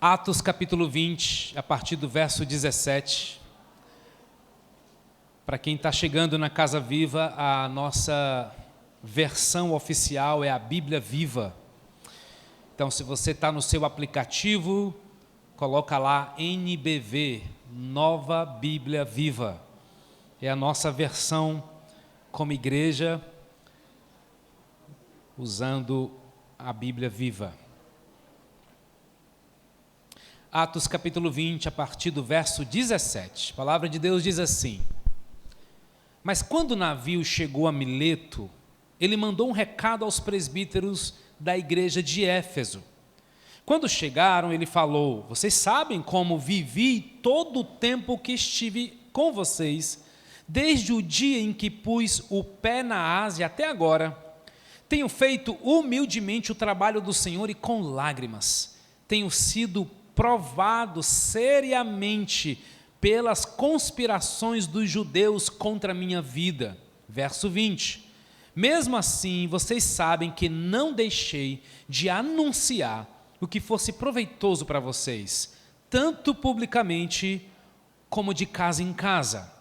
Atos capítulo 20, a partir do verso 17. Para quem está chegando na Casa Viva, a nossa versão oficial é a Bíblia Viva. Então, se você está no seu aplicativo, coloca lá NBV, Nova Bíblia Viva. É a nossa versão como igreja, usando a Bíblia Viva. Atos capítulo 20, a partir do verso 17. A palavra de Deus diz assim: Mas quando o navio chegou a Mileto, ele mandou um recado aos presbíteros da igreja de Éfeso. Quando chegaram, ele falou: Vocês sabem como vivi todo o tempo que estive com vocês, desde o dia em que pus o pé na Ásia até agora. Tenho feito humildemente o trabalho do Senhor e com lágrimas. Tenho sido provado seriamente pelas conspirações dos judeus contra a minha vida. Verso 20. Mesmo assim, vocês sabem que não deixei de anunciar o que fosse proveitoso para vocês, tanto publicamente como de casa em casa.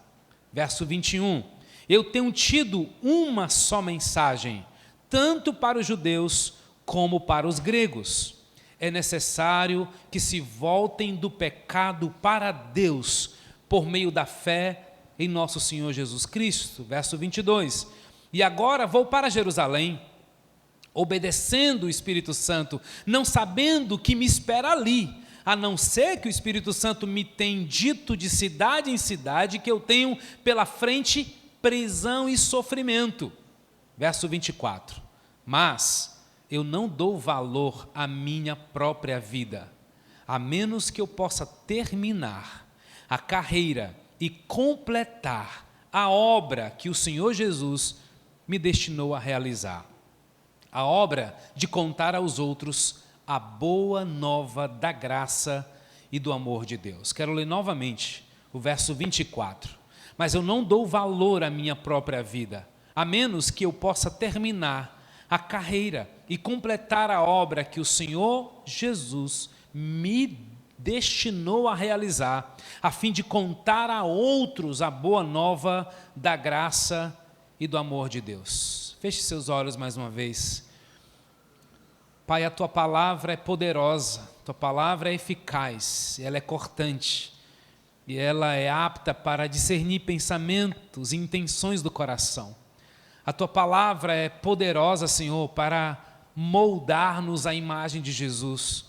Verso 21. Eu tenho tido uma só mensagem, tanto para os judeus como para os gregos. É necessário que se voltem do pecado para Deus, por meio da fé em nosso Senhor Jesus Cristo. Verso 22. E agora vou para Jerusalém, obedecendo o Espírito Santo, não sabendo o que me espera ali, a não ser que o Espírito Santo me tenha dito de cidade em cidade que eu tenho pela frente prisão e sofrimento. Verso 24. Mas eu não dou valor à minha própria vida, a menos que eu possa terminar a carreira e completar a obra que o Senhor Jesus me destinou a realizar. A obra de contar aos outros a boa nova da graça e do amor de Deus. Quero ler novamente o verso 24. Mas eu não dou valor à minha própria vida, a menos que eu possa terminar a carreira e completar a obra que o Senhor Jesus me destinou a realizar, a fim de contar a outros a boa nova da graça e do amor de Deus. Feche seus olhos mais uma vez. Pai, a Tua palavra é poderosa, Tua palavra é eficaz, ela é cortante, e ela é apta para discernir pensamentos e intenções do coração. A Tua palavra é poderosa, Senhor, para moldar-nos à imagem de Jesus.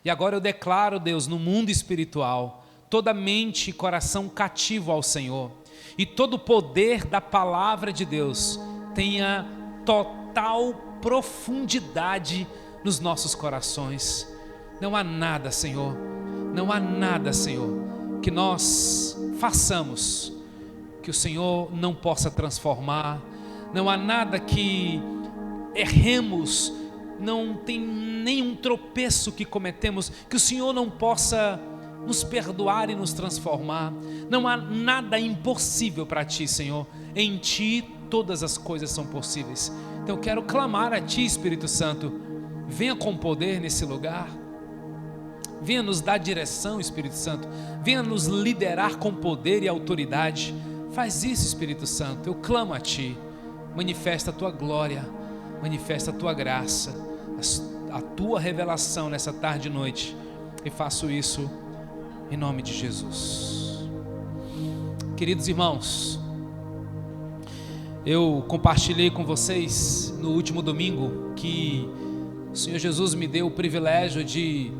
E agora eu declaro, Deus, no mundo espiritual, toda mente e coração cativo ao Senhor, e todo o poder da palavra de Deus tenha total profundidade nos nossos corações. Não há nada, Senhor, que nós façamos que o Senhor não possa transformar. Não há nada que erremos, não tem nenhum tropeço que cometemos que o Senhor não possa nos perdoar e nos transformar. Não há nada impossível para Ti, Senhor. Em Ti todas as coisas são possíveis. Então eu quero clamar a Ti, Espírito Santo, venha com poder nesse lugar. Venha nos dar direção, Espírito Santo. Venha nos liderar com poder e autoridade. Faz isso, Espírito Santo, eu clamo a Ti. Manifesta a Tua glória, manifesta a Tua graça, a Tua revelação nessa tarde e noite. E faço isso em nome de Jesus. Queridos irmãos, eu compartilhei com vocês no último domingo que o Senhor Jesus me deu o privilégio de,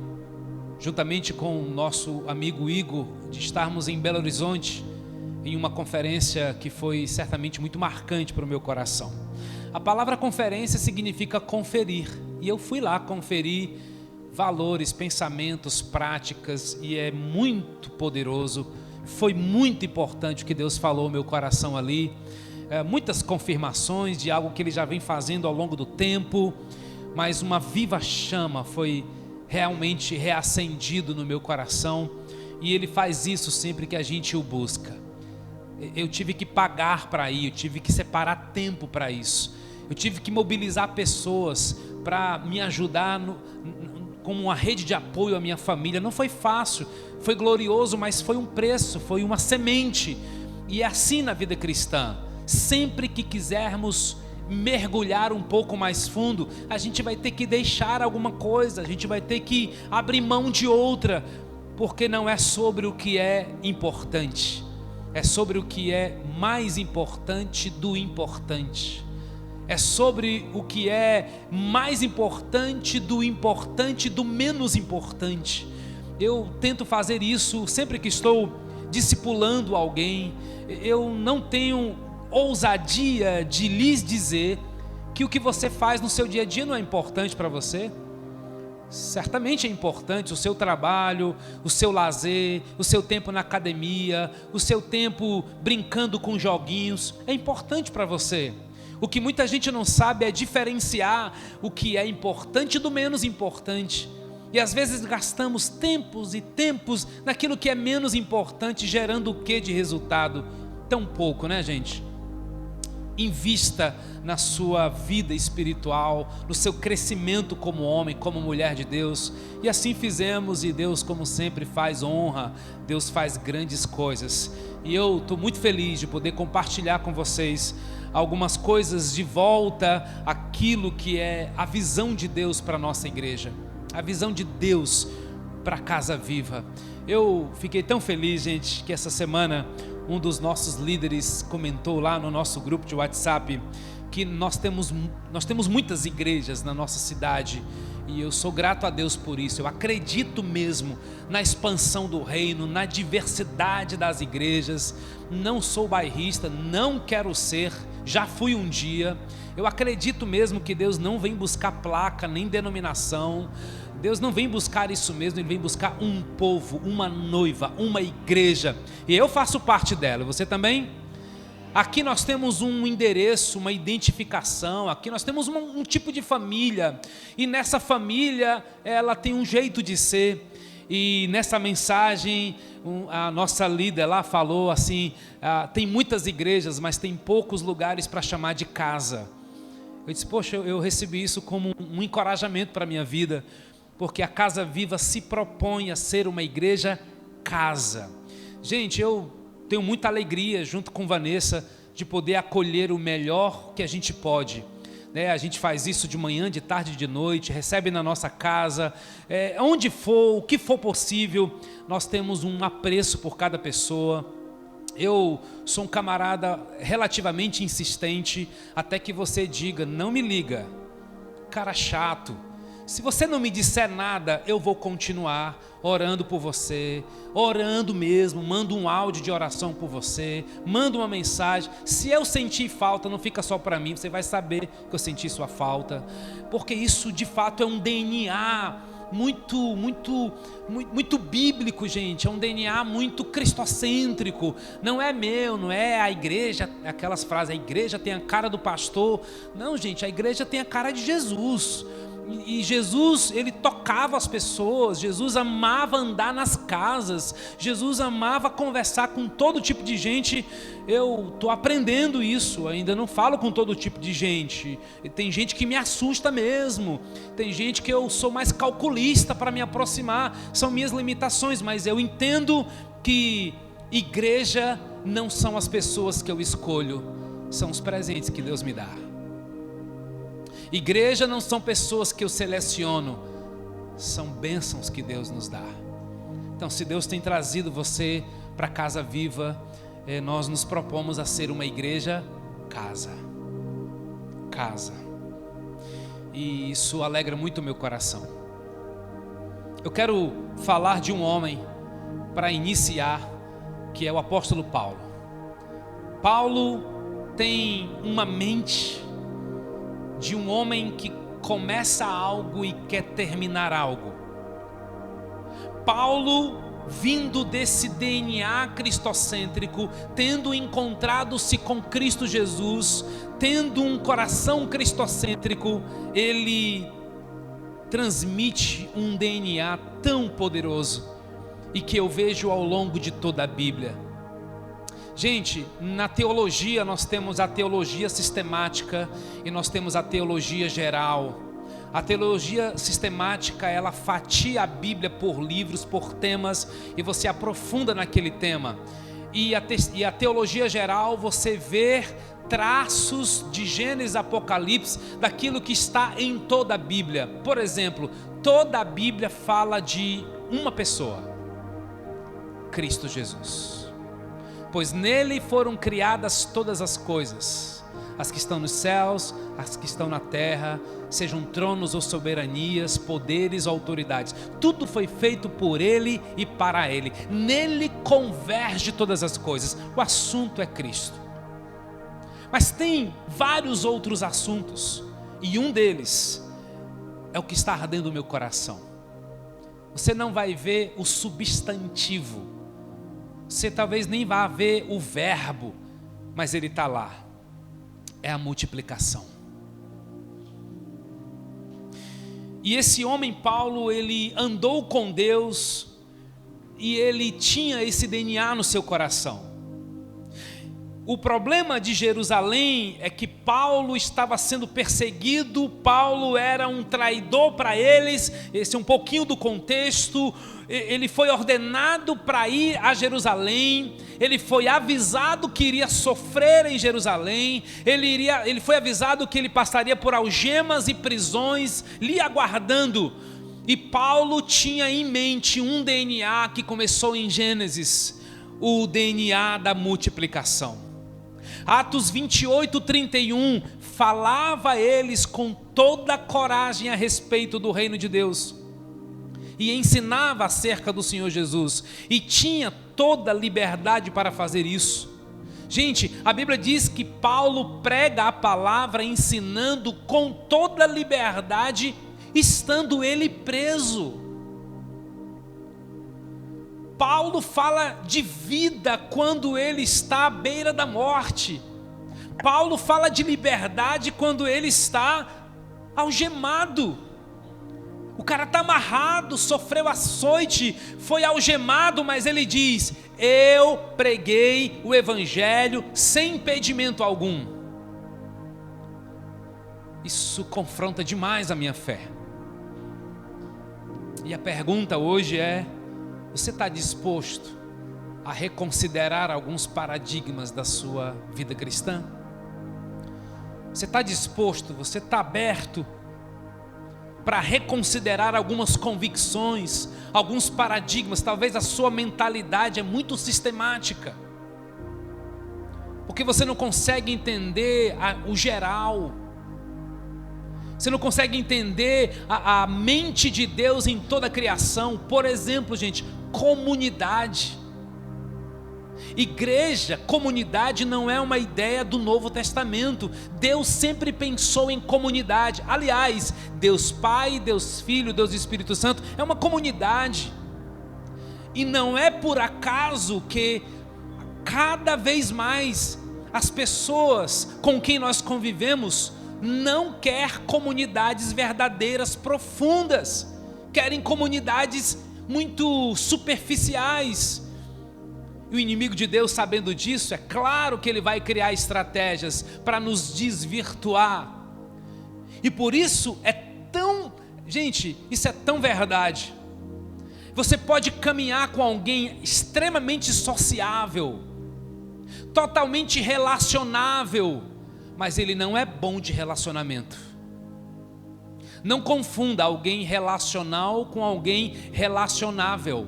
juntamente com o nosso amigo Igor, de estarmos em Belo Horizonte, em uma conferência que foi certamente muito marcante para o meu coração. A palavra conferência significa conferir, e eu fui lá conferir valores, pensamentos, práticas, e é muito poderoso. Foi muito importante o que Deus falou no meu coração ali, muitas confirmações de algo que Ele já vem fazendo ao longo do tempo, mas uma viva chama foi realmente reacendido no meu coração, e Ele faz isso sempre que a gente o busca. Eu tive que pagar para ir, eu tive que separar tempo para isso, eu tive que mobilizar pessoas para me ajudar como uma rede de apoio à minha família. Não foi fácil, foi glorioso, mas foi um preço, foi uma semente. E é assim na vida cristã. Sempre que quisermos mergulhar um pouco mais fundo, a gente vai ter que deixar alguma coisa, a gente vai ter que abrir mão de outra, porque não é sobre o que é importante, é sobre o que é mais importante do importante. É sobre o que é mais importante do menos importante. Eu tento fazer isso sempre que estou discipulando alguém. Eu não tenho ousadia de lhes dizer que o que você faz no seu dia a dia não é importante para você. Certamente é importante o seu trabalho, o seu lazer, o seu tempo na academia, o seu tempo brincando com joguinhos, é importante para você. O que muita gente não sabe é diferenciar o que é importante do menos importante. E às vezes gastamos tempos e tempos naquilo que é menos importante, gerando o que de resultado? Tão pouco, né, gente? Invista na sua vida espiritual, no seu crescimento como homem, como mulher de Deus. E assim fizemos, e Deus, como sempre, faz honra, Deus faz grandes coisas. E eu estou muito feliz de poder compartilhar com vocês algumas coisas de volta àquilo que é a visão de Deus para a nossa igreja, a visão de Deus para a Casa Viva. Eu fiquei tão feliz, gente, que essa semana um dos nossos líderes comentou lá no nosso grupo de WhatsApp que nós temos muitas igrejas na nossa cidade, e eu sou grato a Deus por isso. Eu acredito mesmo na expansão do reino, na diversidade das igrejas. Não sou bairrista, não quero ser, já fui um dia. Eu acredito mesmo que Deus não vem buscar placa nem denominação. Deus não vem buscar isso mesmo, Ele vem buscar um povo, uma noiva, uma igreja. E eu faço parte dela, você também? Aqui nós temos um endereço, uma identificação, aqui nós temos um tipo de família, e nessa família ela tem um jeito de ser. E nessa mensagem a nossa líder lá falou assim, tem muitas igrejas, mas tem poucos lugares para chamar de casa. Eu disse, poxa, eu recebi isso como um encorajamento para a minha vida, porque a Casa Viva se propõe a ser uma igreja casa. Gente, eu tenho muita alegria, junto com Vanessa, de poder acolher o melhor que a gente pode. A gente faz isso de manhã, de tarde, de noite, recebe na nossa casa, onde for, o que for possível. Nós temos um apreço por cada pessoa. Eu sou um camarada relativamente insistente, até que você diga, não me liga, cara chato. Se você não me disser nada, eu vou continuar orando por você, orando mesmo, mando um áudio de oração por você, mando uma mensagem. Se eu sentir falta, não fica só para mim, você vai saber que eu senti sua falta, porque isso de fato é um DNA muito bíblico, gente. É um DNA muito cristocêntrico. Não é meu, não é a igreja, aquelas frases, a igreja tem a cara do pastor. Não, gente, a igreja tem a cara de Jesus. E Jesus, ele tocava as pessoas, Jesus amava andar nas casas, Jesus amava conversar com todo tipo de gente. Eu estou aprendendo isso, ainda não falo com todo tipo de gente. Tem gente que me assusta mesmo, tem gente que eu sou mais calculista para me aproximar, são minhas limitações, mas eu entendo que igreja não são as pessoas que eu escolho, são os presentes que Deus me dá. Igreja não são pessoas que eu seleciono, são bênçãos que Deus nos dá. Então, se Deus tem trazido você para a Casa Viva, nós nos propomos a ser uma igreja casa. E isso alegra muito o meu coração. Eu quero falar de um homem para iniciar, que é o apóstolo Paulo. Paulo tem uma mente de um homem que começa algo e quer terminar algo. Paulo, vindo desse DNA cristocêntrico, tendo encontrado-se com Cristo Jesus, tendo um coração cristocêntrico, ele transmite um DNA tão poderoso e que eu vejo ao longo de toda a Bíblia. Gente, na teologia nós temos a teologia sistemática e nós temos a teologia geral. A teologia sistemática, ela fatia a Bíblia por livros, por temas, e você aprofunda naquele tema. E a teologia geral, você vê traços de Gênesis, Apocalipse, daquilo que está em toda a Bíblia. Por exemplo, toda a Bíblia fala de uma pessoa, Cristo Jesus. Pois nele foram criadas todas as coisas, as que estão nos céus, as que estão na terra, sejam tronos ou soberanias, poderes ou autoridades. Tudo foi feito por Ele e para Ele. Nele converge todas as coisas. O assunto é Cristo. Mas tem vários outros assuntos, e um deles é o que está ardendo no meu coração. Você não vai ver o substantivo, você talvez nem vá ver o verbo, mas ele está lá. É a multiplicação. E esse homem Paulo, ele andou com Deus e ele tinha esse DNA no seu coração. O problema de Jerusalém é que Paulo estava sendo perseguido, Paulo era um traidor para eles, esse é um pouquinho do contexto. Ele foi ordenado para ir a Jerusalém, ele foi avisado que iria sofrer em Jerusalém, ele foi avisado que ele passaria por algemas e prisões, lhe aguardando. E Paulo tinha em mente um DNA que começou em Gênesis, o DNA da multiplicação. Atos 28:31 falava a eles com toda a coragem a respeito do reino de Deus e ensinava acerca do Senhor Jesus, e tinha toda a liberdade para fazer isso. Gente, a Bíblia diz que Paulo prega a palavra ensinando com toda a liberdade, estando ele preso. Paulo fala de vida quando ele está à beira da morte. Paulo fala de liberdade quando ele está algemado. O cara está amarrado, sofreu açoite, foi algemado, mas ele diz: eu preguei o evangelho sem impedimento algum. Isso confronta demais a minha fé. E a pergunta hoje é: você está disposto a reconsiderar alguns paradigmas da sua vida cristã? Você está disposto, você está aberto para reconsiderar algumas convicções, alguns paradigmas? Talvez a sua mentalidade é muito sistemática, porque você não consegue entender o geral, você não consegue entender a mente de Deus em toda a criação. Por exemplo, gente, comunidade. Igreja, comunidade não é uma ideia do Novo Testamento. Deus sempre pensou em comunidade. Aliás, Deus Pai, Deus Filho, Deus Espírito Santo é uma comunidade. E não é por acaso que cada vez mais as pessoas com quem nós convivemos não querem comunidades verdadeiras, profundas. Querem comunidades muito superficiais. E o inimigo de Deus, sabendo disso, é claro que ele vai criar estratégias para nos desvirtuar. E por isso isso é tão verdade. Você pode caminhar com alguém extremamente sociável, totalmente relacionável, mas ele não é bom de relacionamento. Não confunda alguém relacional com alguém relacionável.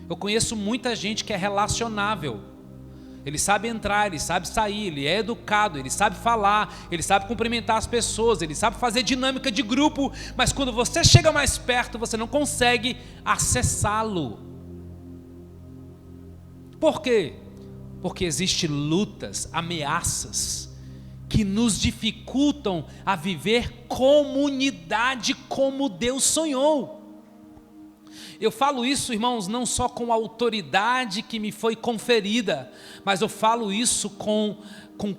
Eu conheço muita gente que é relacionável. Ele sabe entrar, ele sabe sair, ele é educado, ele sabe falar, ele sabe cumprimentar as pessoas, ele sabe fazer dinâmica de grupo, mas quando você chega mais perto, você não consegue acessá-lo. Por quê? Porque existem lutas, ameaças, que nos dificultam a viver comunidade como Deus sonhou. Eu falo isso, irmãos, não só com a autoridade que me foi conferida, mas eu falo isso com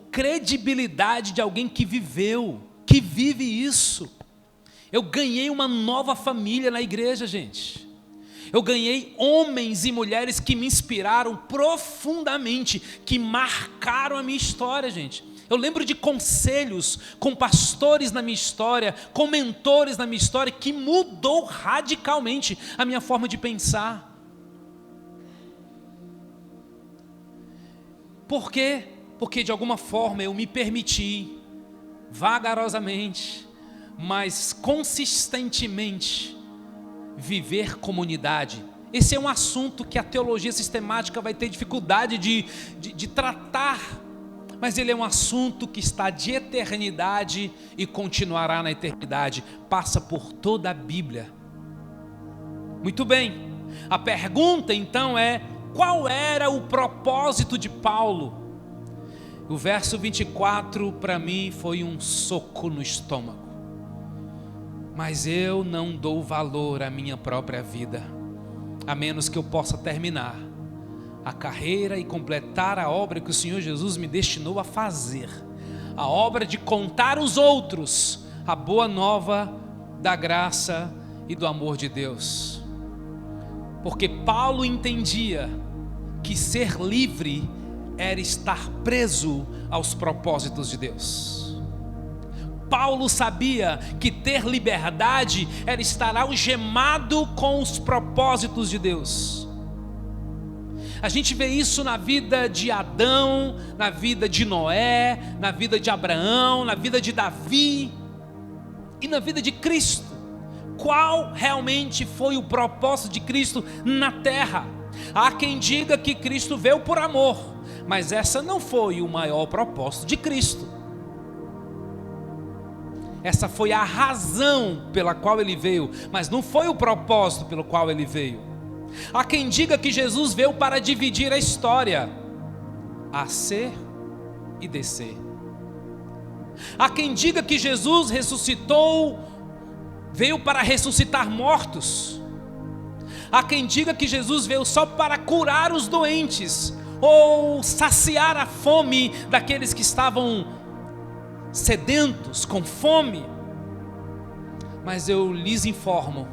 credibilidade de alguém que viveu, que vive isso. Eu ganhei uma nova família na igreja, gente. Eu ganhei homens e mulheres que me inspiraram profundamente, que marcaram a minha história, gente. Eu lembro de conselhos com pastores na minha história, com mentores na minha história, que mudou radicalmente a minha forma de pensar. Por quê? Porque de alguma forma eu me permiti, vagarosamente, mas consistentemente, viver comunidade. Esse é um assunto que a teologia sistemática vai ter dificuldade de tratar, mas ele é um assunto que está de eternidade e continuará na eternidade, passa por toda a Bíblia. Muito bem, a pergunta então é: qual era o propósito de Paulo? O verso 24 para mim foi um soco no estômago. Mas eu não dou valor à minha própria vida, a menos que eu possa terminar a carreira e completar a obra que o Senhor Jesus me destinou a fazer, a obra de contar aos outros a boa nova da graça e do amor de Deus. Porque Paulo entendia que ser livre era estar preso aos propósitos de Deus. Paulo sabia que ter liberdade era estar algemado com os propósitos de Deus. A gente vê isso na vida de Adão, na vida de Noé, na vida de Abraão, na vida de Davi e na vida de Cristo. Qual realmente foi o propósito de Cristo na terra? Há quem diga que Cristo veio por amor, mas essa não foi o maior propósito de Cristo. Essa foi a razão pela qual ele veio, mas não foi o propósito pelo qual ele veio. Há quem diga que Jesus veio para dividir a história, a ser e descer. Há quem diga que Jesus ressuscitou, veio para ressuscitar mortos. Há quem diga que Jesus veio só para curar os doentes, ou saciar a fome daqueles que estavam sedentos, com fome. Mas eu lhes informo,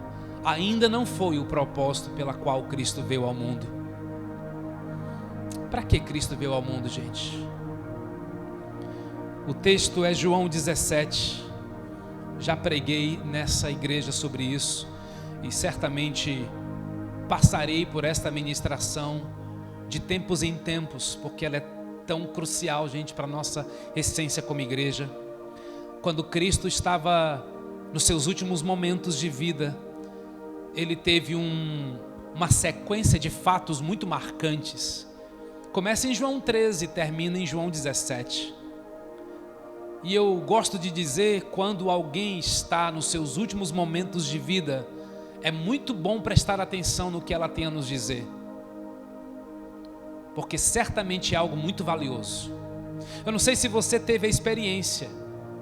ainda não foi o propósito pela qual Cristo veio ao mundo. Para que Cristo veio ao mundo, gente? O texto é João 17. Já preguei nessa igreja sobre isso e certamente passarei por esta ministração de tempos em tempos, porque ela é tão crucial, gente, para a nossa essência como igreja. Quando Cristo estava nos seus últimos momentos de vida, ele teve uma sequência de fatos muito marcantes. Começa em João 13, termina em João 17. E eu gosto de dizer, quando alguém está nos seus últimos momentos de vida, é muito bom prestar atenção no que ela tem a nos dizer, porque certamente é algo muito valioso. Eu não sei se você teve a experiência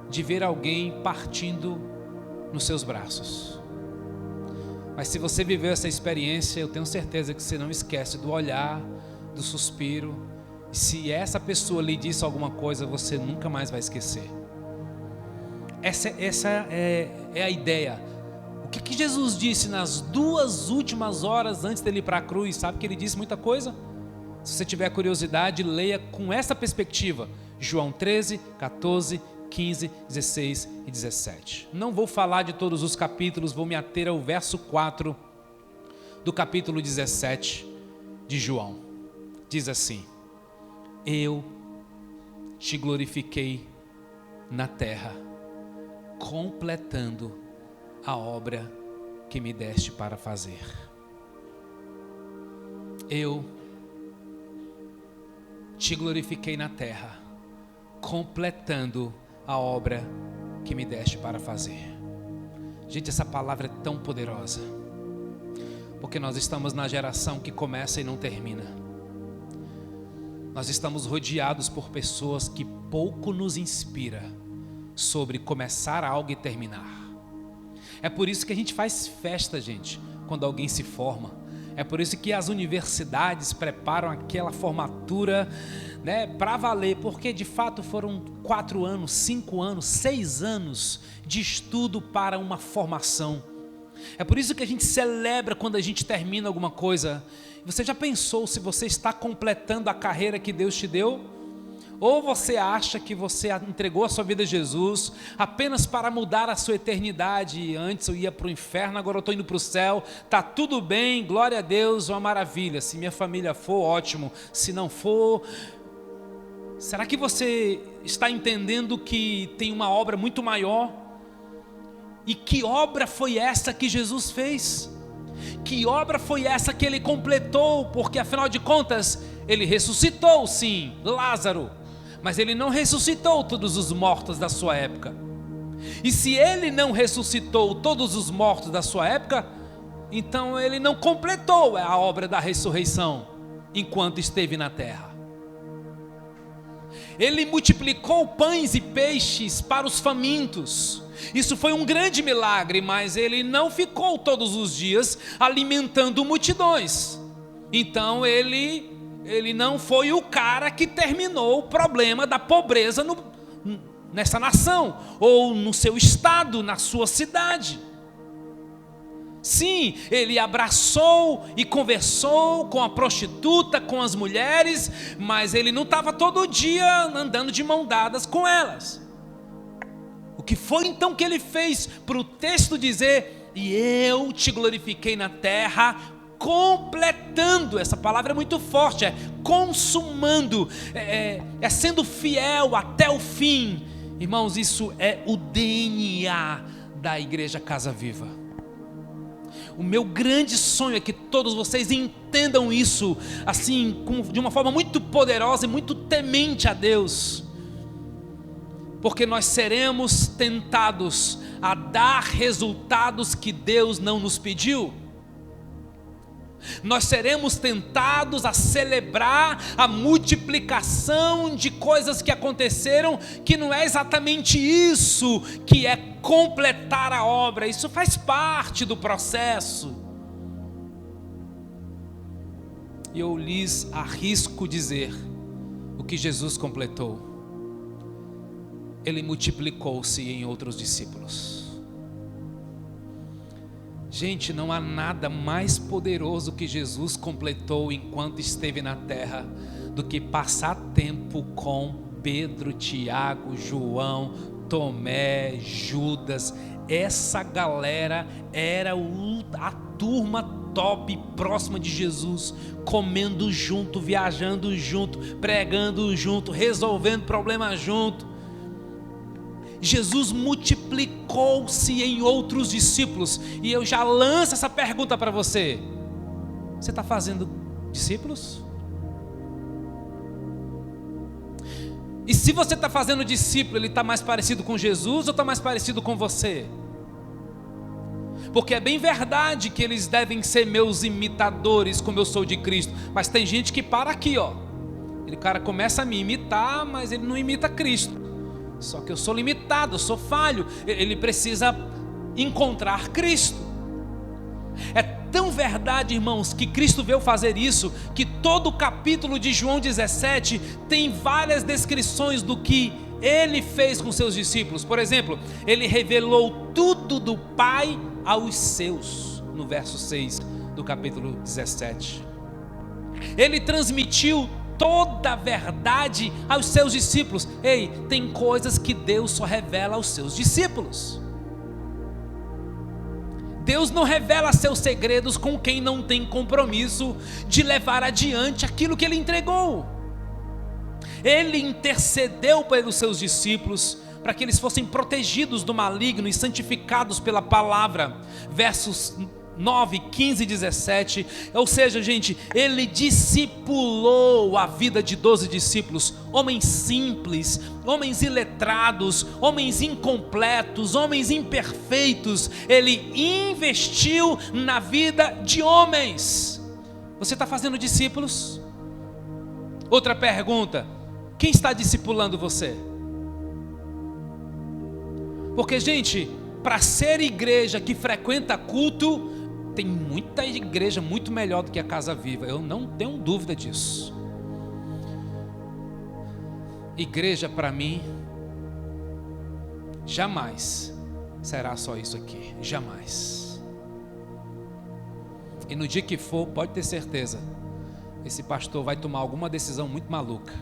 de ver alguém partindo nos seus braços, mas se você viveu essa experiência, eu tenho certeza que você não esquece do olhar, do suspiro. E se essa pessoa lhe disse alguma coisa, você nunca mais vai esquecer. Essa é a ideia. O que Jesus disse nas 2 últimas horas antes dele ir para a cruz? Sabe que ele disse muita coisa? Se você tiver curiosidade, leia com essa perspectiva. João 13, 14, 15, 16 e 17. Não vou falar de todos os capítulos, vou me ater ao verso 4 do capítulo 17 de João. Diz assim: eu te glorifiquei na terra, completando a obra que me deste para fazer. Eu te glorifiquei na terra, completando a obra que me deste para fazer. Gente, essa palavra é tão poderosa, porque nós estamos na geração que começa e não termina. Nós estamos rodeados por pessoas que pouco nos inspira sobre começar algo e terminar. É por isso que a gente faz festa, gente, quando alguém se forma. É por isso que as universidades preparam aquela formatura, né, para valer, porque de fato foram 4 anos, 5 anos, 6 anos de estudo para uma formação. É por isso que a gente celebra quando a gente termina alguma coisa. Você já pensou se você está completando a carreira que Deus te deu? Ou você acha que você entregou a sua vida a Jesus apenas para mudar a sua eternidade. Antes eu ia para o inferno, agora eu estou indo para o céu. Está tudo bem, glória a Deus, uma maravilha. Se minha família for, ótimo. Se não for... Será que você está entendendo que tem uma obra muito maior? E que obra foi essa que Jesus fez? Que obra foi essa que Ele completou? Porque afinal de contas, Ele ressuscitou sim, Lázaro, mas Ele não ressuscitou todos os mortos da sua época. E se Ele não ressuscitou todos os mortos da sua época, então Ele não completou a obra da ressurreição enquanto esteve na terra. Ele multiplicou pães e peixes para os famintos. Isso foi um grande milagre, mas Ele não ficou todos os dias alimentando multidões. Então Ele não foi o cara que terminou o problema da pobreza nessa nação, ou no seu estado, na sua cidade. Sim, Ele abraçou e conversou com a prostituta, com as mulheres, mas Ele não estava todo dia andando de mão dadas com elas. O que foi então que Ele fez para o texto dizer: e eu te glorifiquei na terra, completando? Essa palavra é muito forte, é consumando, é sendo fiel até o fim. Irmãos, isso é o DNA da Igreja Casa Viva. O meu grande sonho é que todos vocês entendam isso, assim, de uma forma muito poderosa e muito temente a Deus. Porque nós seremos tentados a dar resultados que Deus não nos pediu. Nós seremos tentados a celebrar a multiplicação de coisas que aconteceram, que não é exatamente isso que é completar a obra. Isso faz parte do processo. E eu lhes arrisco dizer o que Jesus completou: Ele multiplicou-se em outros discípulos. Gente, não há nada mais poderoso que Jesus completou enquanto esteve na terra do que passar tempo com Pedro, Tiago, João, Tomé, Judas. Essa galera era a turma top, próxima de Jesus, comendo junto, viajando junto, pregando junto, resolvendo problemas junto. Jesus multiplicou-se em outros discípulos. E eu já lanço essa pergunta para você: você está fazendo discípulos? E se você está fazendo discípulo, ele está mais parecido com Jesus ou está mais parecido com você? Porque é bem verdade que eles devem ser meus imitadores, como eu sou de Cristo. Mas tem gente que para aqui, ó. O cara começa a me imitar, mas ele não imita Cristo. Só que eu sou limitado, eu sou falho. Ele precisa encontrar Cristo. É tão verdade, irmãos, que Cristo veio fazer isso, que todo o capítulo de João 17 tem várias descrições do que Ele fez com seus discípulos. Por exemplo, Ele revelou tudo do Pai aos seus, no verso 6 do capítulo 17. Ele transmitiu toda a verdade aos seus discípulos. Ei, tem coisas que Deus só revela aos seus discípulos. Deus não revela seus segredos com quem não tem compromisso de levar adiante aquilo que Ele entregou. Ele intercedeu pelos seus discípulos para que eles fossem protegidos do maligno e santificados pela palavra. Versos 9, 15 e 17, ou seja, gente, Ele discipulou a vida de 12 discípulos, homens simples, homens iletrados, homens incompletos, homens imperfeitos. Ele investiu na vida de homens. Você está fazendo discípulos? Outra pergunta: quem está discipulando você? Porque, gente, para ser igreja que frequenta culto, tem muita igreja muito melhor do que a Casa Viva, eu não tenho dúvida disso. Igreja para mim jamais será só isso aqui, jamais. E no dia que for, pode ter certeza, esse pastor vai tomar alguma decisão muito maluca.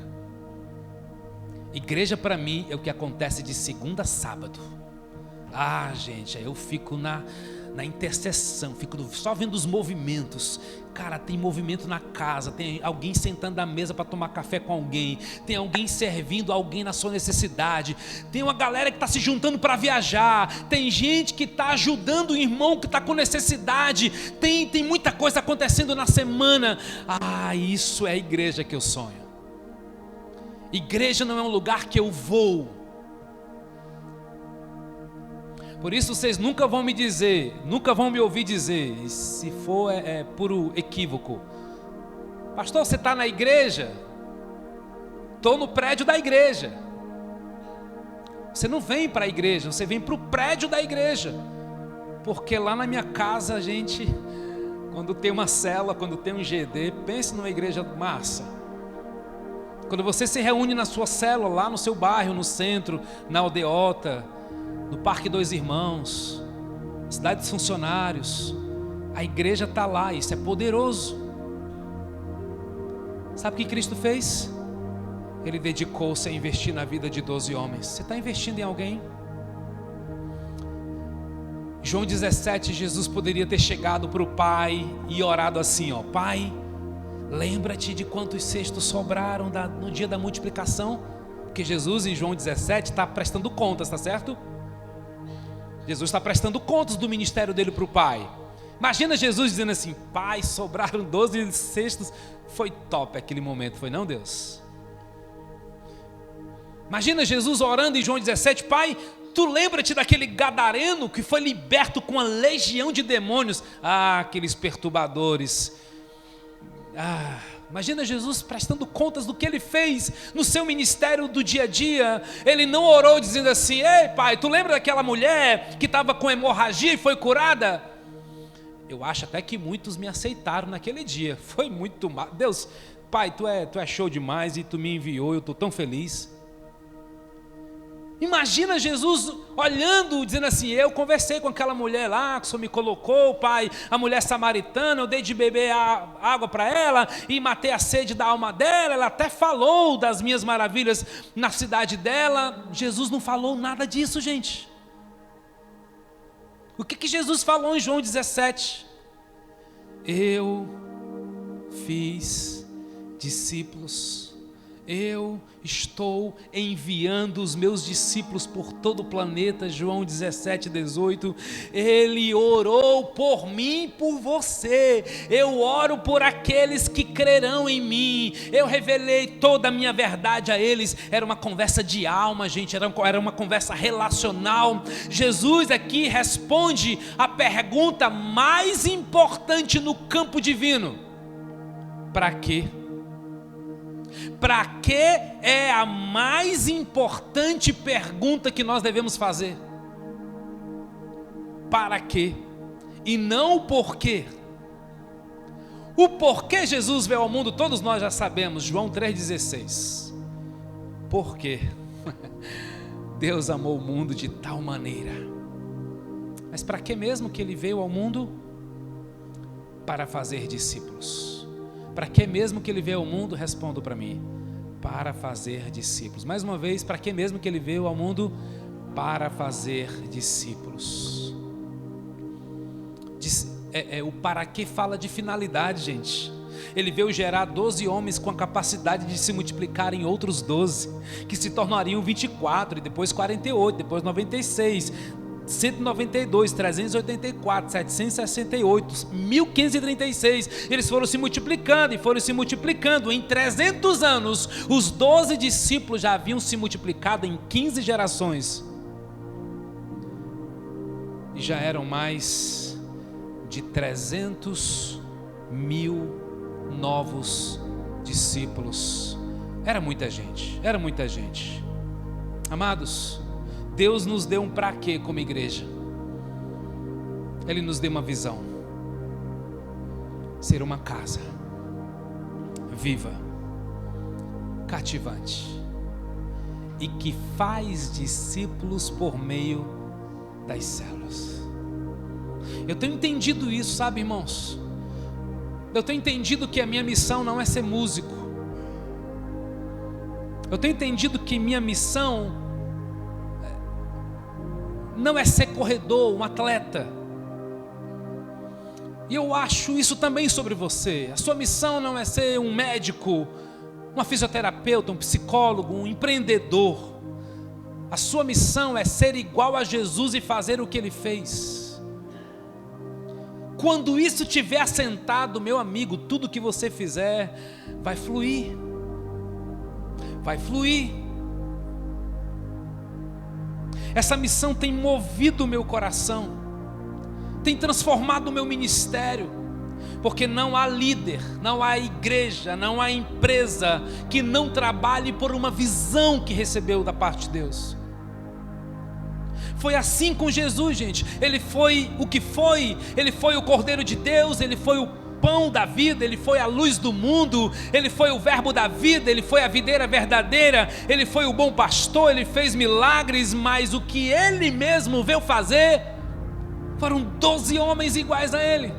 Igreja para mim é o que acontece de segunda a sábado. Gente, aí eu fico na intercessão, fico só vendo os movimentos. Cara, tem movimento na casa, tem alguém sentando à mesa para tomar café com alguém, tem alguém servindo alguém na sua necessidade, tem uma galera que está se juntando para viajar, tem gente que está ajudando o irmão que está com necessidade, tem muita coisa acontecendo na semana. Isso é a igreja que eu sonho. Igreja não é um lugar que eu vou. Por isso vocês nunca vão me dizer, nunca vão me ouvir dizer, e se for é puro equívoco: pastor, você está na igreja? Estou no prédio da igreja. Você não vem para a igreja, você vem para o prédio da igreja. Porque lá na minha casa, a gente, quando tem uma célula, quando tem um GD, pense numa igreja massa. Quando você se reúne na sua célula, lá no seu bairro, no centro, na aldeota, no Parque Dois Irmãos, cidade dos funcionários, a igreja está lá, isso é poderoso. Sabe o que Cristo fez? Ele dedicou-se a investir na vida de 12 homens. Você está investindo em alguém? João 17, Jesus poderia ter chegado para o Pai e orado assim: Pai, lembra-te de quantos cestos sobraram no dia da multiplicação. Porque Jesus em João 17 está prestando contas, está certo? Jesus está prestando contas do ministério dele para o Pai. Imagina Jesus dizendo assim: Pai, sobraram 12 cestos. Foi top aquele momento, foi não, Deus? Imagina Jesus orando em João 17: Pai, tu lembra-te daquele gadareno que foi liberto com uma legião de demônios? Aqueles perturbadores. Imagina Jesus prestando contas do que ele fez no seu ministério do dia a dia. Ele não orou dizendo assim: ei pai, tu lembra daquela mulher que estava com hemorragia e foi curada? Eu acho até que muitos me aceitaram naquele dia. Foi muito mal. Deus, pai, tu é show demais e tu me enviou, eu estou tão feliz. Imagina Jesus olhando, dizendo assim: eu conversei com aquela mulher lá que o Senhor me colocou, pai, a mulher samaritana, eu dei de beber água para ela e matei a sede da alma dela. Ela até falou das minhas maravilhas na cidade dela. Jesus não falou nada disso, gente. O que Jesus falou em João 17? Eu fiz discípulos. Eu estou enviando os meus discípulos por todo o planeta. João 17, 18. Ele orou por mim e por você. Eu oro por aqueles que crerão em mim. Eu revelei toda a minha verdade a eles. Era uma conversa de alma, gente. Era uma conversa relacional. Jesus aqui responde a pergunta mais importante no campo divino: para quê? Para que é a mais importante pergunta que nós devemos fazer. Para quê? E não o porquê. O porquê Jesus veio ao mundo, todos nós já sabemos. João 3,16. Por quê? Deus amou o mundo de tal maneira. Mas para que mesmo que ele veio ao mundo? Para fazer discípulos. Para que mesmo que ele veio ao mundo? Respondo para mim: para fazer discípulos. Mais uma vez, para que mesmo que ele veio ao mundo? Para fazer discípulos. O para que fala de finalidade, gente. Ele veio gerar 12 homens com a capacidade de se multiplicar em outros 12, que se tornariam 24, e depois 48, depois 96, 192, 384, 768, 1536. Eles foram se multiplicando e foram se multiplicando. Em 300 anos, os 12 discípulos já haviam se multiplicado em 15 gerações. E já eram mais de 300 mil novos discípulos. Era muita gente, era muita gente. Amados, Deus nos deu um para quê como igreja? Ele nos deu uma visão: ser uma casa viva, cativante e que faz discípulos por meio das células. Eu tenho entendido isso, sabe, irmãos? Eu tenho entendido que a minha missão não é ser músico. Eu tenho entendido que minha missão não é ser corredor, um atleta. E eu acho isso também sobre você. A sua missão não é ser um médico, uma fisioterapeuta, um psicólogo, um empreendedor. A sua missão é ser igual a Jesus e fazer o que Ele fez. Quando isso estiver assentado, meu amigo, tudo que você fizer vai fluir. Vai fluir. Essa missão tem movido o meu coração, tem transformado o meu ministério, porque não há líder, não há igreja, não há empresa que não trabalhe por uma visão que recebeu da parte de Deus. Foi assim com Jesus, gente. Ele foi o que foi, Ele foi o Cordeiro de Deus, Ele foi o pão da vida, Ele foi a luz do mundo, Ele foi o verbo da vida, Ele foi a videira verdadeira, Ele foi o bom pastor, Ele fez milagres, mas o que Ele mesmo veio fazer, foram 12 homens iguais a Ele.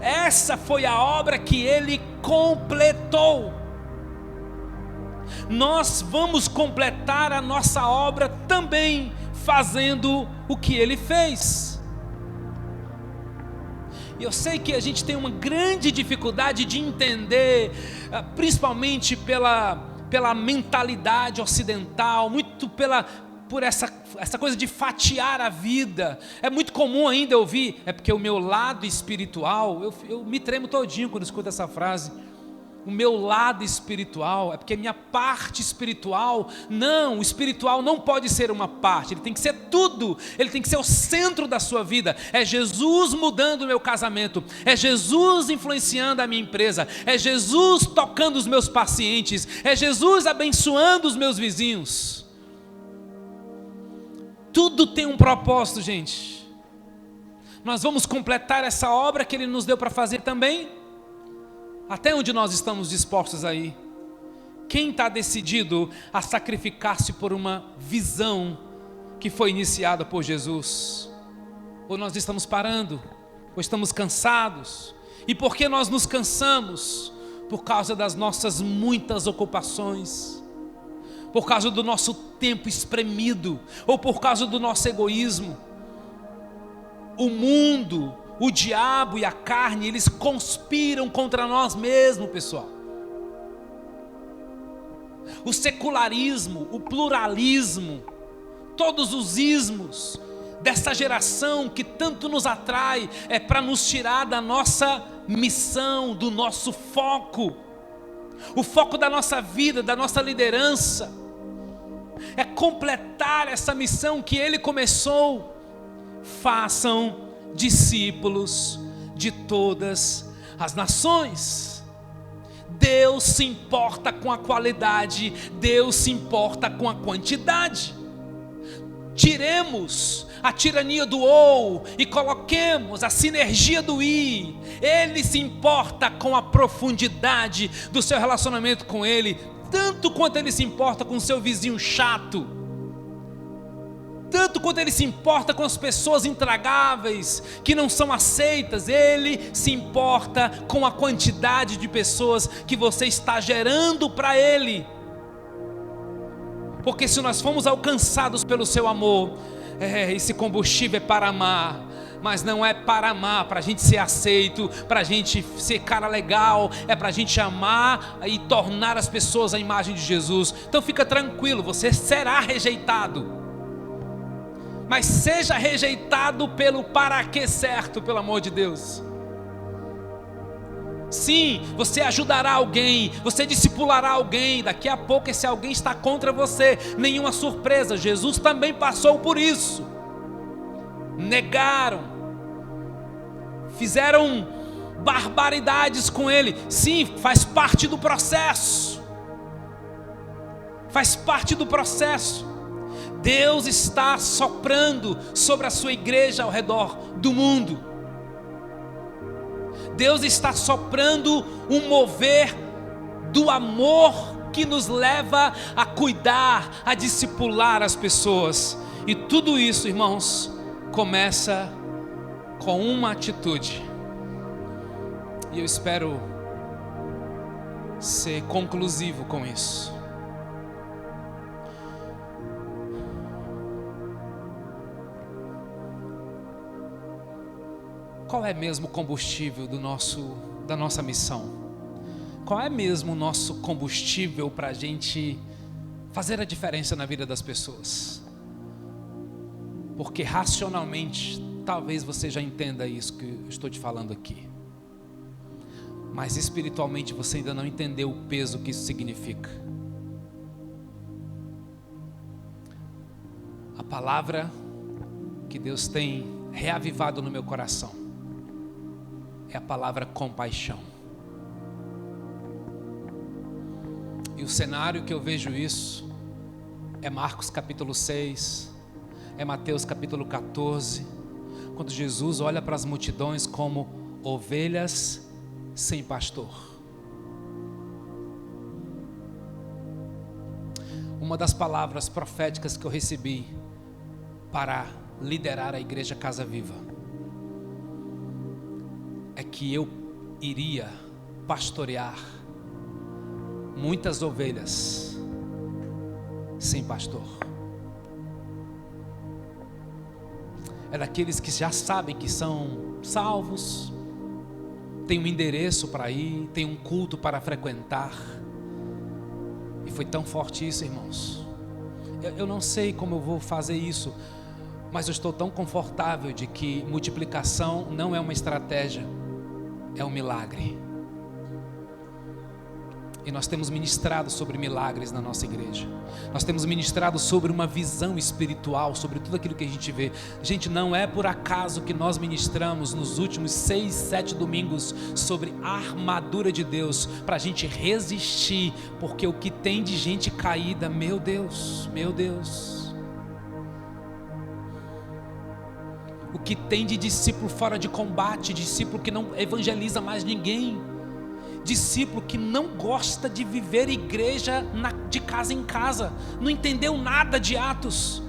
Essa foi a obra que Ele completou. Nós vamos completar a nossa obra também, fazendo o que Ele fez. E eu sei que a gente tem uma grande dificuldade de entender, principalmente pela mentalidade ocidental, muito por essa coisa de fatiar a vida. É muito comum ainda ouvir, é porque o meu lado espiritual, eu me tremo todinho quando escuto essa frase. O meu lado espiritual, é porque minha parte espiritual, não, o espiritual não pode ser uma parte, ele tem que ser tudo, ele tem que ser o centro da sua vida. É Jesus mudando o meu casamento, é Jesus influenciando a minha empresa, é Jesus tocando os meus pacientes, é Jesus abençoando os meus vizinhos. Tudo tem um propósito, gente. Nós vamos completar essa obra que Ele nos deu para fazer também. Até onde nós estamos dispostos a ir? Quem está decidido a sacrificar-se por uma visão que foi iniciada por Jesus? Ou nós estamos parando? Ou estamos cansados? E por que nós nos cansamos? Por causa das nossas muitas ocupações, por causa do nosso tempo espremido, ou por causa do nosso egoísmo. O mundo, o diabo e a carne, eles conspiram contra nós mesmos, pessoal. O secularismo, o pluralismo, todos os ismos dessa geração que tanto nos atrai, é para nos tirar da nossa missão, do nosso foco, o foco da nossa vida, da nossa liderança, é completar essa missão que Ele começou. Façam discípulos de todas as nações. Deus se importa com a qualidade, Deus se importa com a quantidade. Tiremos a tirania do ou e coloquemos a sinergia do i. Ele se importa com a profundidade do seu relacionamento com Ele, tanto quanto Ele se importa com o seu vizinho chato, tanto quanto Ele se importa com as pessoas intragáveis, que não são aceitas. Ele se importa com a quantidade de pessoas que você está gerando para Ele. Porque se nós fomos alcançados pelo seu amor, esse combustível é para amar, mas não é para amar, para a gente ser aceito, para a gente ser cara legal, é para a gente amar e tornar as pessoas à imagem de Jesus. Então fica tranquilo, você será rejeitado, mas seja rejeitado pelo para quê certo, pelo amor de Deus. Sim, você ajudará alguém, você discipulará alguém, daqui a pouco esse alguém está contra você, nenhuma surpresa, Jesus também passou por isso. Negaram, fizeram barbaridades com Ele, sim, faz parte do processo, faz parte do processo. Deus está soprando sobre a sua igreja ao redor do mundo. Deus está soprando um mover do amor que nos leva a cuidar, a discipular as pessoas. E tudo isso, irmãos, começa com uma atitude. E eu espero ser conclusivo com isso. qual é mesmo o combustível da nossa missão? Qual é mesmo o nosso combustível para a gente fazer a diferença na vida das pessoas? Porque racionalmente, talvez você já entenda isso que eu estou te falando aqui, mas espiritualmente você ainda não entendeu o peso que isso significa. A palavra que Deus tem reavivado no meu coração é a palavra compaixão. E o cenário que eu vejo isso é Marcos capítulo 6, é Mateus capítulo 14, quando Jesus olha para as multidões como ovelhas sem pastor. Uma das palavras proféticas que eu recebi para liderar a igreja Casa Viva é que eu iria pastorear muitas ovelhas sem pastor. É daqueles que já sabem que são salvos, tem um endereço para ir, tem um culto para frequentar. E foi tão forte isso, irmãos. Eu não sei como eu vou fazer isso, mas eu estou tão confortável de que multiplicação não é uma estratégia, é um milagre. E nós temos ministrado sobre milagres na nossa igreja. Nós temos ministrado sobre uma visão espiritual, sobre tudo aquilo que a gente vê. Gente, não é por acaso que nós ministramos nos últimos 6, 7 domingos sobre a armadura de Deus, para a gente resistir, porque o que tem de gente caída, meu Deus, meu Deus. O que tem de discípulo fora de combate, discípulo que não evangeliza mais ninguém, discípulo que não gosta de viver igreja de casa em casa, não entendeu nada de Atos,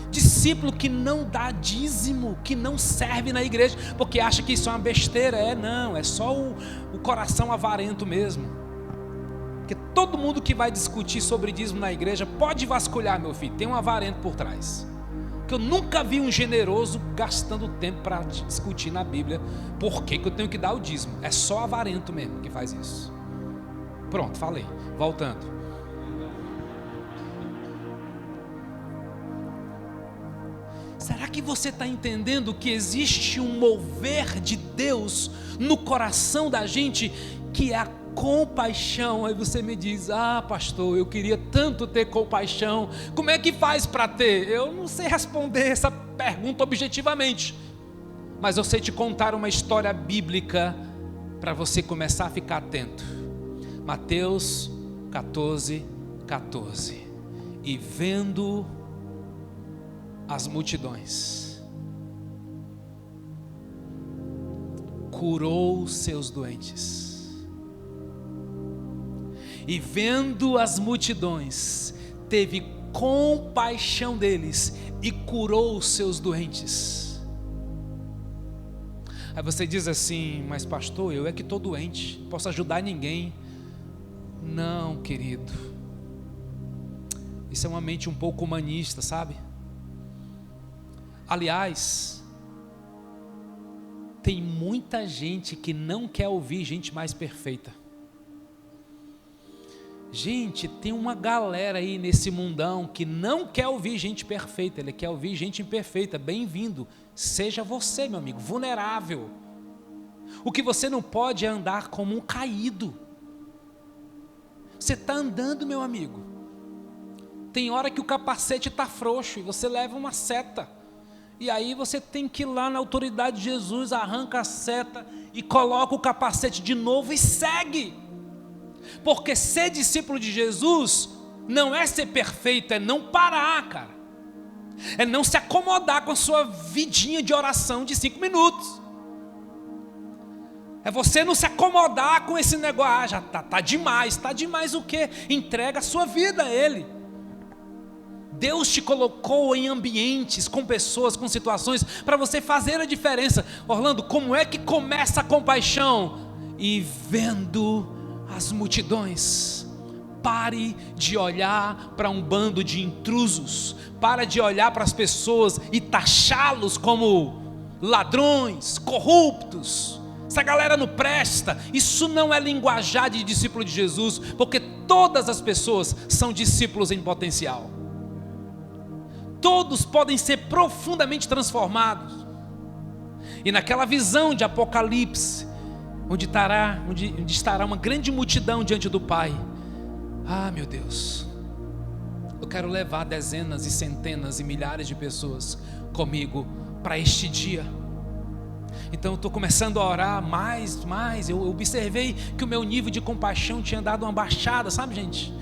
discípulo que não dá dízimo, que não serve na igreja, porque acha que isso é uma besteira. Não, é só o coração avarento mesmo. Porque todo mundo que vai discutir sobre dízimo na igreja pode vasculhar, meu filho, tem um avarento por trás. Que eu nunca vi um generoso gastando tempo para discutir na Bíblia por que eu tenho que dar o dízimo. É só avarento mesmo que faz isso. Pronto, falei. Voltando. Será que você está entendendo que existe um mover de Deus no coração da gente, que é a compaixão? Aí você me diz: ah, pastor, eu queria tanto ter compaixão. Como é que faz para ter? Eu não sei responder essa pergunta objetivamente, mas eu sei te contar uma história bíblica para você começar a ficar atento. Mateus 14, 14. E vendo as multidões, curou seus doentes. E vendo as multidões, teve compaixão deles e curou os seus doentes. Aí você diz assim: mas pastor, eu é que estou doente, não posso ajudar ninguém. Não, querido, isso é uma mente um pouco humanista, sabe? Aliás, tem muita gente que não quer ouvir gente mais perfeita. Gente, tem uma galera aí nesse mundão que não quer ouvir gente perfeita, ele quer ouvir gente imperfeita. Bem-vindo, seja você, meu amigo, vulnerável. O que você não pode é andar como um caído. Você está andando, meu amigo, tem hora que o capacete está frouxo e você leva uma seta, e aí você tem que ir lá na autoridade de Jesus, arranca a seta e coloca o capacete de novo e segue. Porque ser discípulo de Jesus não é ser perfeito, é não parar, cara. É não se acomodar com a sua vidinha de oração de 5 minutos. É você não se acomodar com esse negócio. Ah, já tá demais o quê? Entrega a sua vida a Ele. Deus te colocou em ambientes, com pessoas, com situações, para você fazer a diferença. Orlando, como é que começa a compaixão? E vendo as multidões. Pare de olhar para um bando de intrusos. Para de olhar para as pessoas e taxá-los como ladrões, corruptos, essa galera não presta. Isso não é linguajar de discípulo de Jesus, porque todas as pessoas são discípulos em potencial. Todos podem ser profundamente transformados. E naquela visão de Apocalipse, onde estará uma grande multidão diante do Pai, meu Deus, eu quero levar dezenas e centenas e milhares de pessoas comigo para este dia. Então eu estou começando a orar mais. Eu observei que o meu nível de compaixão tinha dado uma baixada, sabe, gente?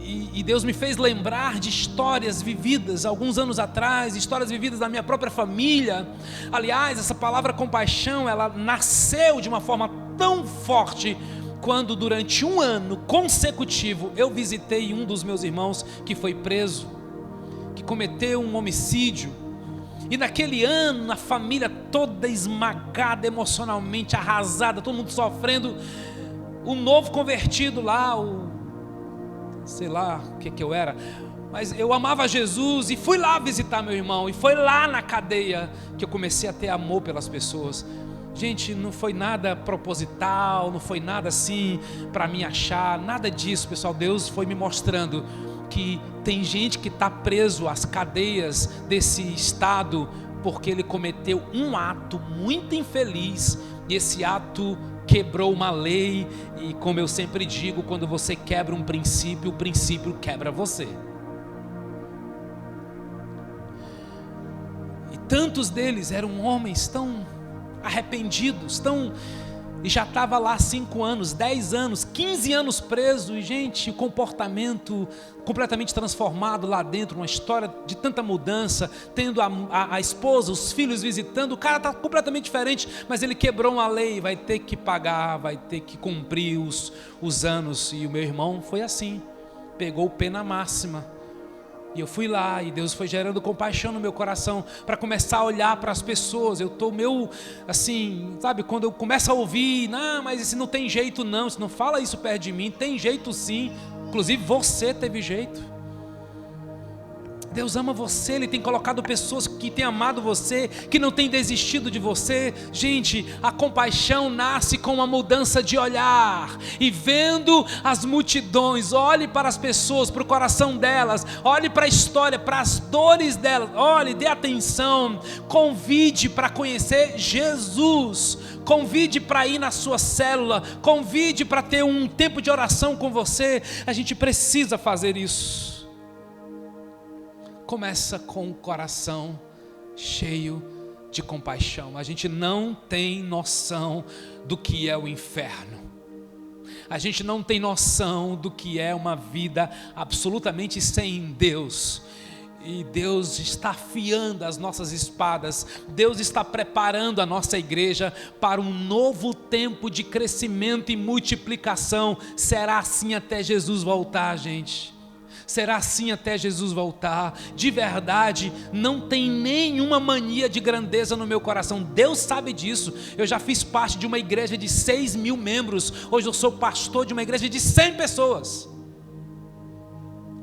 E Deus me fez lembrar de histórias vividas alguns anos atrás, histórias vividas da minha própria família. Aliás, essa palavra compaixão, ela nasceu de uma forma tão forte quando durante um ano consecutivo eu visitei um dos meus irmãos que foi preso, que cometeu um homicídio. E naquele ano, a família toda esmagada emocionalmente, arrasada, todo mundo sofrendo. O novo convertido lá, sei lá o que eu era, mas eu amava Jesus e fui lá visitar meu irmão. E foi lá na cadeia que eu comecei a ter amor pelas pessoas. Gente, não foi nada proposital, não foi nada assim para me achar, nada disso, pessoal. Deus foi me mostrando que tem gente que está preso às cadeias desse estado porque ele cometeu um ato muito infeliz, e esse ato quebrou uma lei. E como eu sempre digo, quando você quebra um princípio, o princípio quebra você. E tantos deles eram homens tão arrependidos, e já estava lá 5 anos, 10 anos, 15 anos preso. E gente, o comportamento completamente transformado lá dentro, uma história de tanta mudança, tendo a esposa, os filhos visitando. O cara está completamente diferente, mas ele quebrou uma lei, vai ter que pagar, vai ter que cumprir os anos. E o meu irmão foi assim, pegou pena máxima. E eu fui lá, e Deus foi gerando compaixão no meu coração, para começar a olhar para as pessoas. Eu estou meio assim, sabe, quando eu começo a ouvir, não, mas esse não tem jeito não, você não fala isso perto de mim. Tem jeito sim, inclusive você teve jeito. Deus ama você, Ele tem colocado pessoas que têm amado você, que não têm desistido de você. Gente, a compaixão nasce com uma mudança de olhar, e vendo as multidões, olhe para as pessoas, para o coração delas, olhe para a história, para as dores delas, olhe, dê atenção, convide para conhecer Jesus, convide para ir na sua célula, convide para ter um tempo de oração com você. A gente precisa fazer isso. Começa com o coração cheio de compaixão. A gente não tem noção do que é o inferno. A gente não tem noção do que é uma vida absolutamente sem Deus. E Deus está afiando as nossas espadas. Deus está preparando a nossa igreja para um novo tempo de crescimento e multiplicação. Será assim até Jesus voltar, gente. Será assim até Jesus voltar. De verdade, não tem nenhuma mania de grandeza no meu coração. Deus sabe disso. Eu já fiz parte de uma igreja de 6.000 membros. Hoje eu sou pastor de uma igreja de 100 pessoas.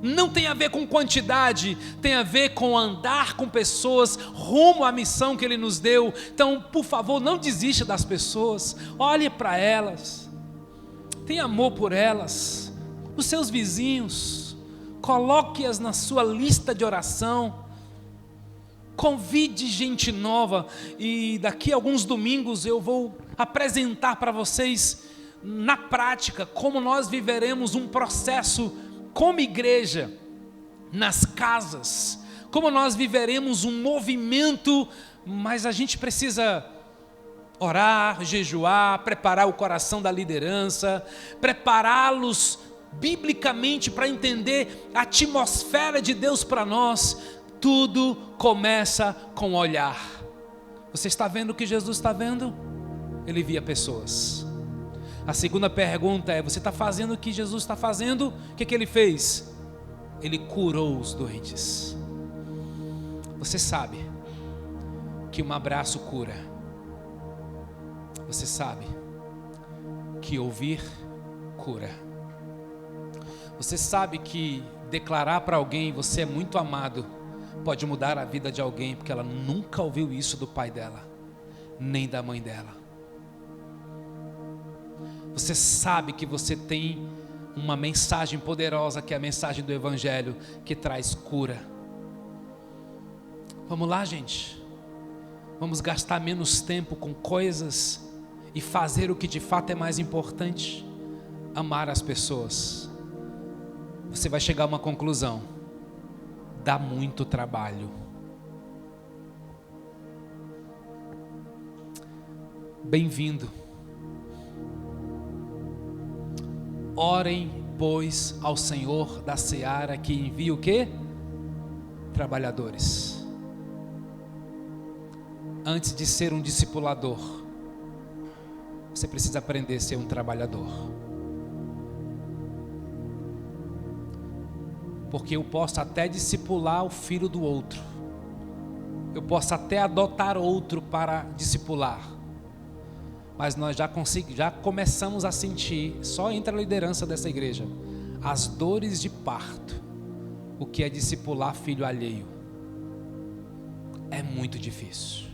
Não tem a ver com quantidade, tem a ver com andar com pessoas rumo à missão que Ele nos deu. Então, por favor, não desista das pessoas. Olhe para elas, tenha amor por elas. Os seus vizinhos, coloque-as na sua lista de oração, convide gente nova. E daqui a alguns domingos eu vou apresentar para vocês na prática como nós viveremos um processo como igreja nas casas, como nós viveremos um movimento. Mas a gente precisa orar, jejuar, preparar o coração da liderança, prepará-los biblicamente para entender a atmosfera de Deus para nós. Tudo começa com olhar. Você está vendo o que Jesus está vendo? Ele via pessoas. A segunda pergunta é: você está fazendo o que Jesus está fazendo? O que Ele fez? Ele curou os doentes. Você sabe que um abraço cura. Você sabe que ouvir cura. Você sabe que declarar para alguém: você é muito amado, pode mudar a vida de alguém, porque ela nunca ouviu isso do pai dela, nem da mãe dela. Você sabe que você tem uma mensagem poderosa, que é a mensagem do Evangelho, que traz cura. Vamos lá, gente. Vamos gastar menos tempo com coisas e fazer o que de fato é mais importante: amar as pessoas. Você vai chegar a uma conclusão: dá muito trabalho. Bem-vindo. Orem, pois, ao Senhor da seara, que envia o quê? Trabalhadores. Antes de ser um discipulador, você precisa aprender a ser um trabalhador. Porque eu posso até discipular o filho do outro, eu posso até adotar outro para discipular, mas nós já começamos a sentir, só entre a liderança dessa igreja, as dores de parto, o que é discipular filho alheio. É muito difícil.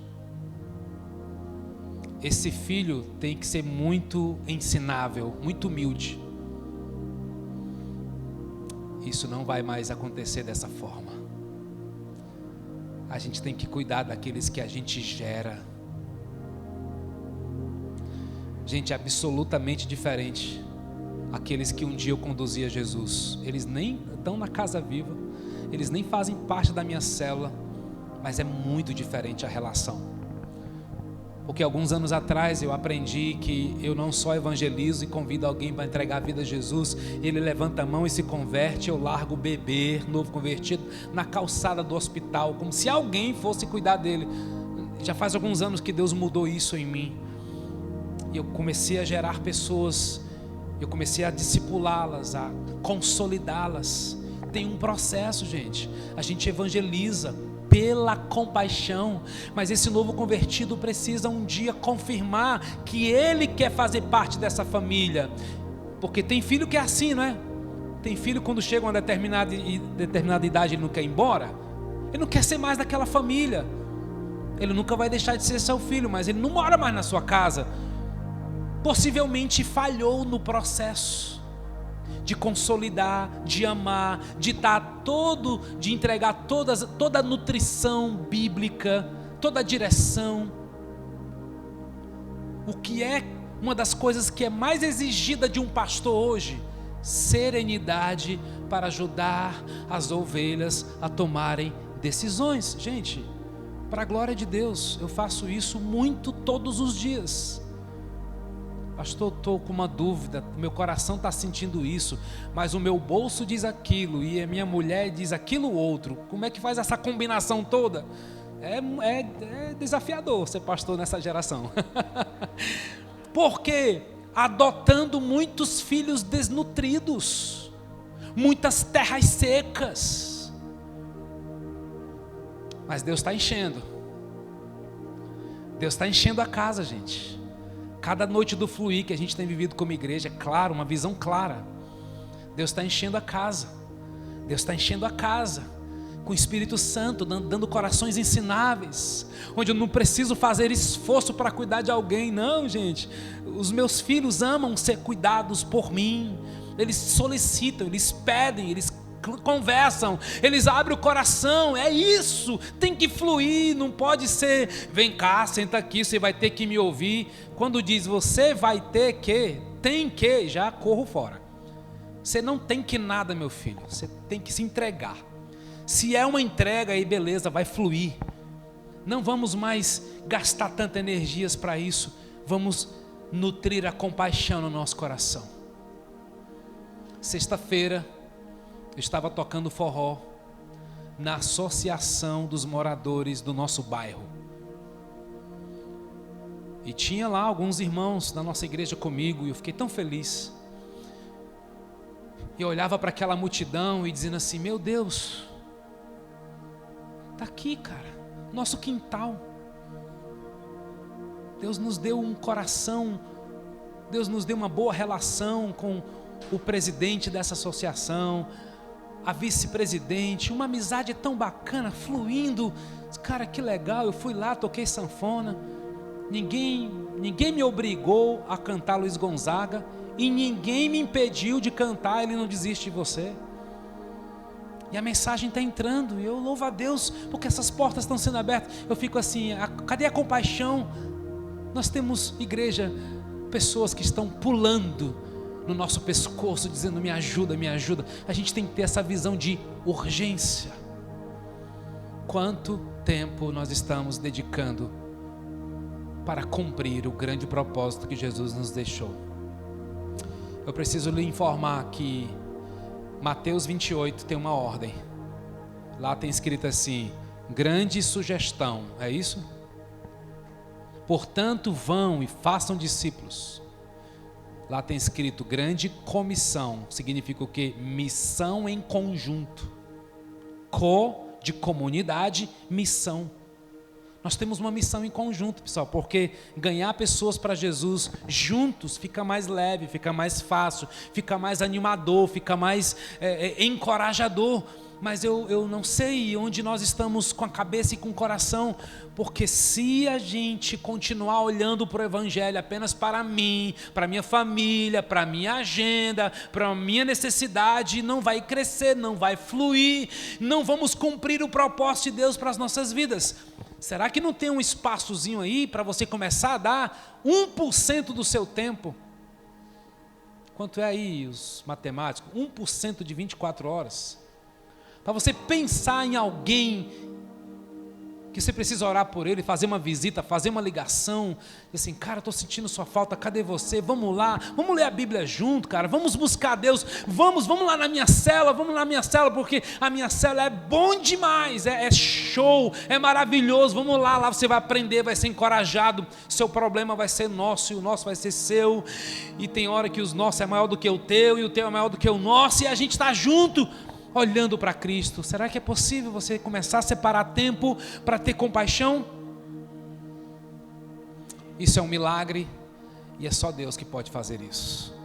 Esse filho tem que ser muito ensinável, muito humilde. Isso não vai mais acontecer dessa forma. A gente tem que cuidar daqueles que a gente gera. Gente, é absolutamente diferente aqueles que um dia eu conduzi a Jesus. Eles nem estão na casa viva, eles nem fazem parte da minha célula, mas é muito diferente a relação. Porque alguns anos atrás eu aprendi que eu não só evangelizo e convido alguém para entregar a vida a Jesus, ele levanta a mão e se converte, eu largo o bebê novo convertido na calçada do hospital, como se alguém fosse cuidar dele. Já faz alguns anos que Deus mudou isso em mim. E eu comecei a gerar pessoas, eu comecei a discipulá-las, a consolidá-las. Tem um processo, gente. A gente evangeliza pela compaixão, mas esse novo convertido precisa um dia confirmar que ele quer fazer parte dessa família. Porque tem filho que é assim, não é? Tem filho, quando chega a uma determinada idade, ele não quer ir embora, ele não quer ser mais daquela família. Ele nunca vai deixar de ser seu filho, mas ele não mora mais na sua casa. Possivelmente falhou no processo de consolidar, de amar, de entregar toda a nutrição bíblica, toda a direção. O que é uma das coisas que é mais exigida de um pastor hoje? Serenidade para ajudar as ovelhas a tomarem decisões. Gente, para a glória de Deus, eu faço isso muito todos os dias. Pastor, estou com uma dúvida, meu coração está sentindo isso, mas o meu bolso diz aquilo, e a minha mulher diz aquilo outro. Como é que faz essa combinação toda? É desafiador ser pastor nessa geração. Porque adotando muitos filhos desnutridos, muitas terras secas. Mas Deus está enchendo. Deus está enchendo a casa, gente. Cada noite do Fluir que a gente tem vivido como igreja, é claro, uma visão clara. Deus está enchendo a casa. Deus está enchendo a casa com o Espírito Santo, dando corações ensináveis, onde eu não preciso fazer esforço para cuidar de alguém. Não, gente, os meus filhos amam ser cuidados por mim. Eles solicitam, eles pedem, eles conversam, eles abrem o coração. É isso, tem que fluir, não pode ser, vem cá, senta aqui, você vai ter que me ouvir. Quando diz você vai ter que, tem que, já corro fora. Você não tem que nada, meu filho, você tem que se entregar. Se é uma entrega, aí beleza, vai fluir. Não vamos mais gastar tantas energias para isso, vamos nutrir a compaixão no nosso coração. Sexta-feira eu estava tocando forró na associação dos moradores do nosso bairro. E tinha lá alguns irmãos da nossa igreja comigo, e eu fiquei tão feliz. E eu olhava para aquela multidão e dizendo assim: meu Deus, está aqui, cara, nosso quintal. Deus nos deu um coração, Deus nos deu uma boa relação com o presidente dessa associação, a vice-presidente, uma amizade tão bacana, fluindo. Cara, que legal, eu fui lá, toquei sanfona. Ninguém me obrigou a cantar Luiz Gonzaga e ninguém me impediu de cantar Ele Não Desiste de Você. E a mensagem está entrando, e eu louvo a Deus, porque essas portas estão sendo abertas. Eu fico assim, cadê a compaixão? Nós temos, igreja, pessoas que estão pulando no nosso pescoço, dizendo, me ajuda, me ajuda. A gente tem que ter essa visão de urgência. Quanto tempo nós estamos dedicando para cumprir o grande propósito que Jesus nos deixou? Eu preciso lhe informar que Mateus 28 tem uma ordem. Lá tem escrito assim, grande sugestão, é isso? Portanto, vão e façam discípulos. Lá tem escrito grande comissão, significa o quê? Missão em conjunto. De comunidade, missão. Nós temos uma missão em conjunto, pessoal, porque ganhar pessoas para Jesus juntos fica mais leve, fica mais fácil, fica mais animador, fica mais encorajador. Mas eu não sei onde nós estamos com a cabeça e com o coração, porque se a gente continuar olhando para o Evangelho apenas para mim, para a minha família, para a minha agenda, para a minha necessidade, não vai crescer, não vai fluir, não vamos cumprir o propósito de Deus para as nossas vidas. Será que não tem um espaçozinho aí para você começar a dar 1% do seu tempo? Quanto é aí os matemáticos? 1% de 24 horas. Para você pensar em alguém que você precisa orar por ele, fazer uma visita, fazer uma ligação, assim, cara, estou sentindo sua falta, cadê você? Vamos lá, vamos ler a Bíblia junto, cara, vamos buscar Deus, vamos lá na minha célula, porque a minha célula é bom demais, é show, é maravilhoso, vamos lá você vai aprender, vai ser encorajado, seu problema vai ser nosso e o nosso vai ser seu, e tem hora que os nossos é maior do que o teu, e o teu é maior do que o nosso, e a gente está junto, olhando para Cristo. Será que é possível você começar a separar tempo para ter compaixão? Isso é um milagre e é só Deus que pode fazer isso.